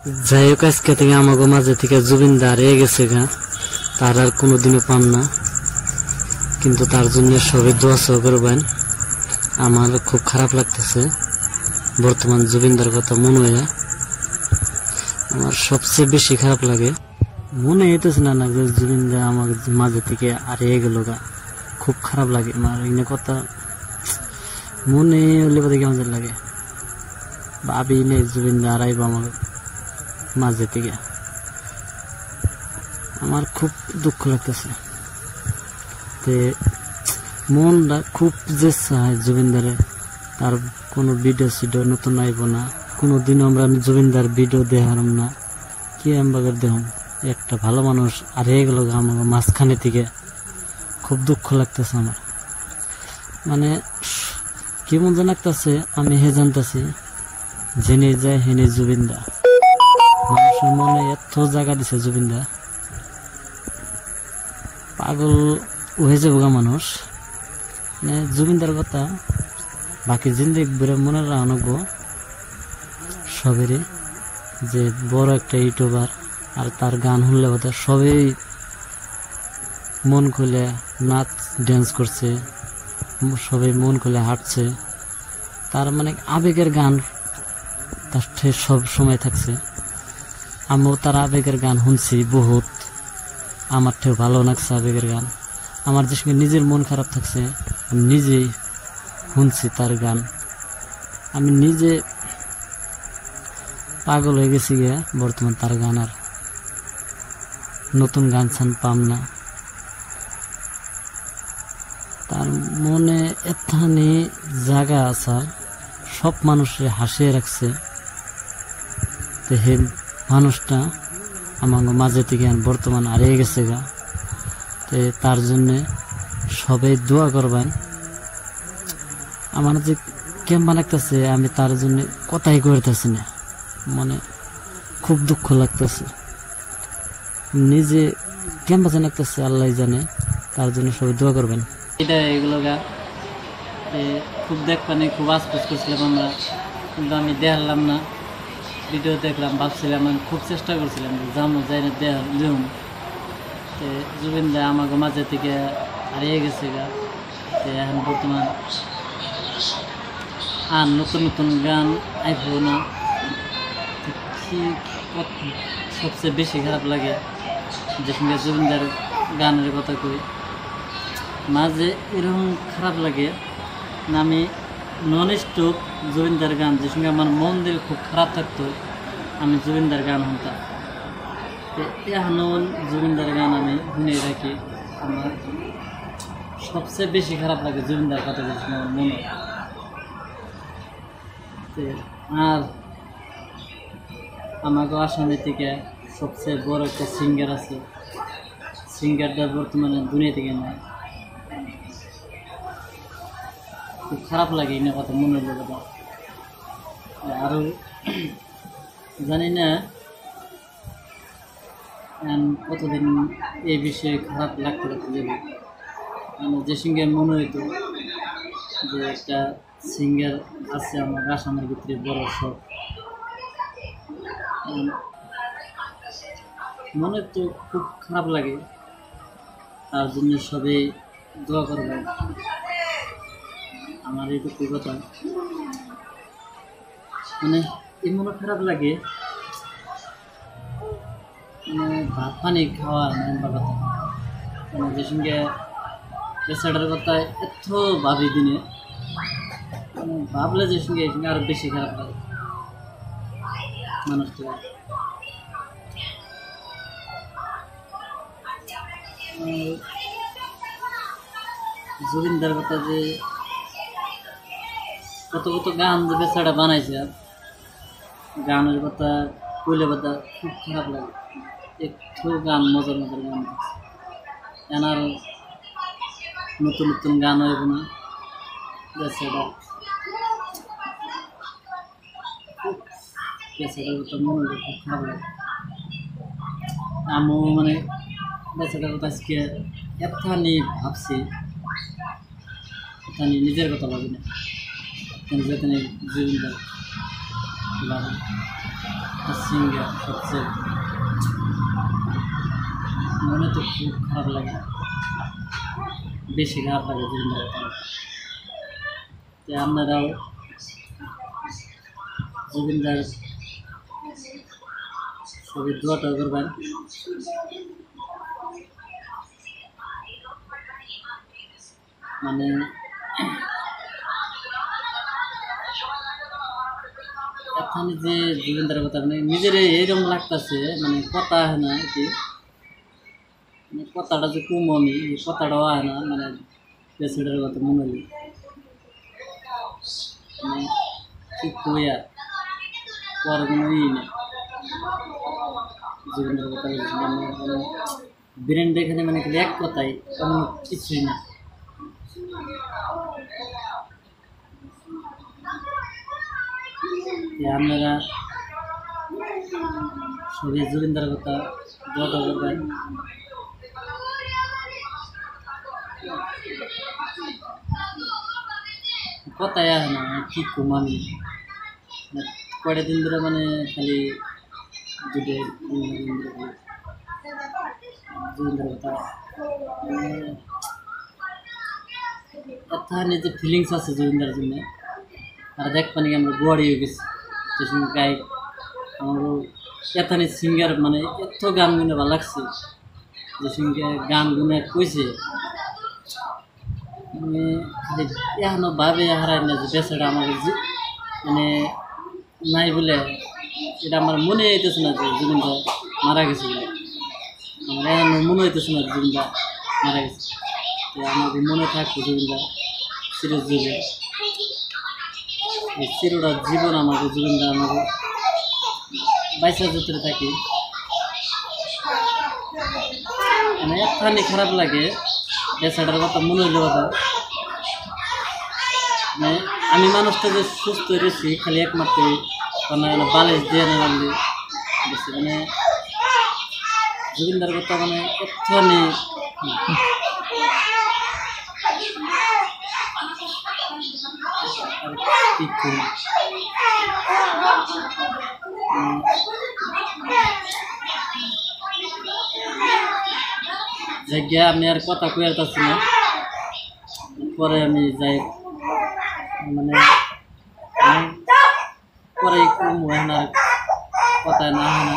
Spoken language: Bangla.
যাই হোক আজকে থেকে আমাকে মাঝে থেকে জুবিনদার হয়ে গেছে গা, তার আর কোনোদিনও পান না, কিন্তু তার জন্য সবাই দোয়া করবেন। আমার খুব খারাপ লাগতেছে বর্তমান জুবিনদার কথা মনে হয়, আমার সবচেয়ে বেশি খারাপ লাগে। মনে হইতেছে না যে জুবিনদা আমার মাঝে থেকে হারিয়ে গেল গা, খুব খারাপ লাগে আমার এই কথা মনে হলে বোধ কেমন লাগে। ভাবি নেই জুবিনদা হারাইব আমার মাঝে থেকে, আমার খুব দুঃখ লাগতেছে। মনটা খুব যে চায় জুবিনদারে, তার কোনো ভিডিও সিডিও নতুন আইব না, কোনোদিন আমরা জুবিনদার ভিডিও দেখালাম না, কি আমবাগের দেহ একটা ভালো মানুষ হারিয়ে গেল আমার মাঝখানে থেকে, খুব দুঃখ লাগতেছে আমার। মানে কেমন যেন লাগতেছে, আমি হে জানতেছি জেনে যায় হেনে জুবিনদা, মানুষের মনে এত জায়গা দিছে জুবিনদা, পাগল হয়ে যাবো গা মানুষ। মানে জুবিনদার কথা বাকি জিন্দেগি বেড়ে মনে রাখবো সবেরই, যে বড় একটা ইউটিউবার, আর তার গান শুনলে বোধ সবাই মন খুলে নাচ ড্যান্স করছে, সবাই মন খুলে হাঁটছে, তার মানে আবেগের গান তার সব সময় থাকছে। আমিও তার আবেগের গান শুনছি বহুত, আমার থেকেও ভালো লাগছে আবেগের গান। আমার যে সঙ্গে নিজের মন খারাপ থাকছে, আমি নিজেই শুনছি তার গান, আমি নিজে পাগল হয়ে গেছি গে। বর্তমান তার গান আর নতুন গান ছান পাম না, তার মনে এতখানি জায়গা আছে, সব মানুষের হাসিয়ে রাখছে। তো হে মানুষটা আমার মাঝে থেকে বর্তমান হারিয়ে গেছে গা, তো তার জন্যে সবাই দোয়া করবেন। আমার যে কেমন লাগতেছে, আমি তার জন্য কথাই করতেছি না, মানে খুব দুঃখ লাগতেছে, নিজে কেমন লাগতেছে আল্লাহ জানে, তার জন্য সবাই দোয়া করবেন। এটা এগুলো গা খুব দেখবানি, খুব আশপাশ করছিলাম আমরা, কিন্তু আমি দেখালাম না, ভিডিও দেখলাম, ভাবছিলাম, আমি খুব চেষ্টা করছিলাম যাবো যাই না দেখুন। তো জুবিনদা আমাকে মাঝে থেকে হারিয়ে গেছে গা, তো এখন বর্তমান আর নতুন নতুন গান আইব না। সবচেয়ে বেশি খারাপ লাগে যে সঙ্গে জুবিনদার গানের কথা কই, মাঝে এরকম খারাপ লাগে না, আমি নন স্টপ জুবিনদার গান, যে সঙ্গে আমার মন দিয়ে খুব খারাপ থাকতো, আমি জুবিনদার গান শুনতাম। এখনও জুবিনদার গান আমি শুনে রাখি, আমার সবচেয়ে বেশি খারাপ লাগে জুবিনদার কথা বলছি আমার মনে। আর আমাকে আসামি থেকে সবচেয়ে বড় একটা সিঙ্গার আছে, সিঙ্গারটা বর্তমানে দুনিয়া থেকে নাই, খুব খারাপ লাগে এই কথা মনে হলো কথা। আরও জানি না কতদিন এই বিষয়ে খারাপ লাগতে যাবে, মানে যে সঙ্গে মনে হইতো যে একটা সিঙ্গার আছে আমার আসামের ভিতরে বড় শখ, মনে তো খুব খারাপ লাগে, তার জন্য সবাই দোয়া করবে। আমার এইটুকু কথা, মানে এমনও খারাপ লাগে, মানে ভাত পানি খাওয়া নাম্বার কথা, মানে যে সঙ্গে পেশাটার কথা এত ভাবি দিনে, মানে ভাবলে যে সঙ্গে এই সঙ্গে আরো বেশি খারাপ লাগে মানুষটা। জুবিনদার কথা যে কত কত গান যে বেচারা বানাইছে, গানের কথা কইলে কথা খুব খারাপ লাগে, একটু গান মজার মজার গান এনার নতুন নতুন গান হইব না, বেচারা বেচারার কথা মনে হলে খুব খারাপ লাগে। আমিও মানে বেচারার কথা আজকে এতখানি ভাবছি, এতখানি নিজের কথা ভাবি না, যেখানে জুবিনদার ভাবি। একটা সিঙ্গার সবচেয়ে মনে তো খুব খারাপ লাগে, বেশি খারাপ লাগে জুবিনদার কথা। আপনারাও জুবিনদার সবাই দোয়াটা করবেন। মানে এখন যে জুবিনদার কথা মানে নিজের এইরকম লাগতেছে, মানে কথা হয় না কি, মানে কথাটা যে কম আমি কথাটাও হয় না, মানে পেছনের কথা মনে হলি মানে ঠিক কই আর পর কোনো ই নেই জুবিনদার কথা মানে ব্রেন এখানে মানে খালি এক কথাই, অন্য কিছুই না। আপনারা সবাই জুবিনদার কথা দোয়া করবেন। কথাই আসে না কি কম আমি, কয়টা দিন ধরে মানে খালি জুবিনদার কথা মানে যে ফিলিংস আছে জুবিনদার জন্য। আর দেখবেন কি আমরা গোয়াড়ি হয়ে গেছি যে সঙ্গে গায়ক আমার এথানি সিঙ্গার, মানে এত গান গুনে ভালো লাগছে যে সঙ্গে গান গুনে কইছে মানে এখনো ভাবে হারায় না যে দেশটা আমাকে মানে নাই বলে, এটা আমার মনে হইতেছে না যে জুবিনদা মারা গেছে বলে, আমার এখনো মনে হইতেছে না জুবিনদা মারা গেছে। তো আমাকে মনে থাকতো জুবিনদা চিরজীবন, এই চিরটা জীবন আমাকে জুবিনদা আমাকে বাইশা ভিতরে থাকি। মানে একখানি খারাপ লাগে বেচাটার কথা মনে হইলে কথা, মানে আমি মানুষটা যে সুস্থ রয়েছি খালি একমাত্র মানে বালিশ দিয়ে না লাগলে বেশি, মানে জুবিনদার কথা মানে একটুখানি জায়গা আমি আর কথা কয়ে আসতেছি না, পরে আমি যাই মানে পরে কম হয় না কথা না হয় না।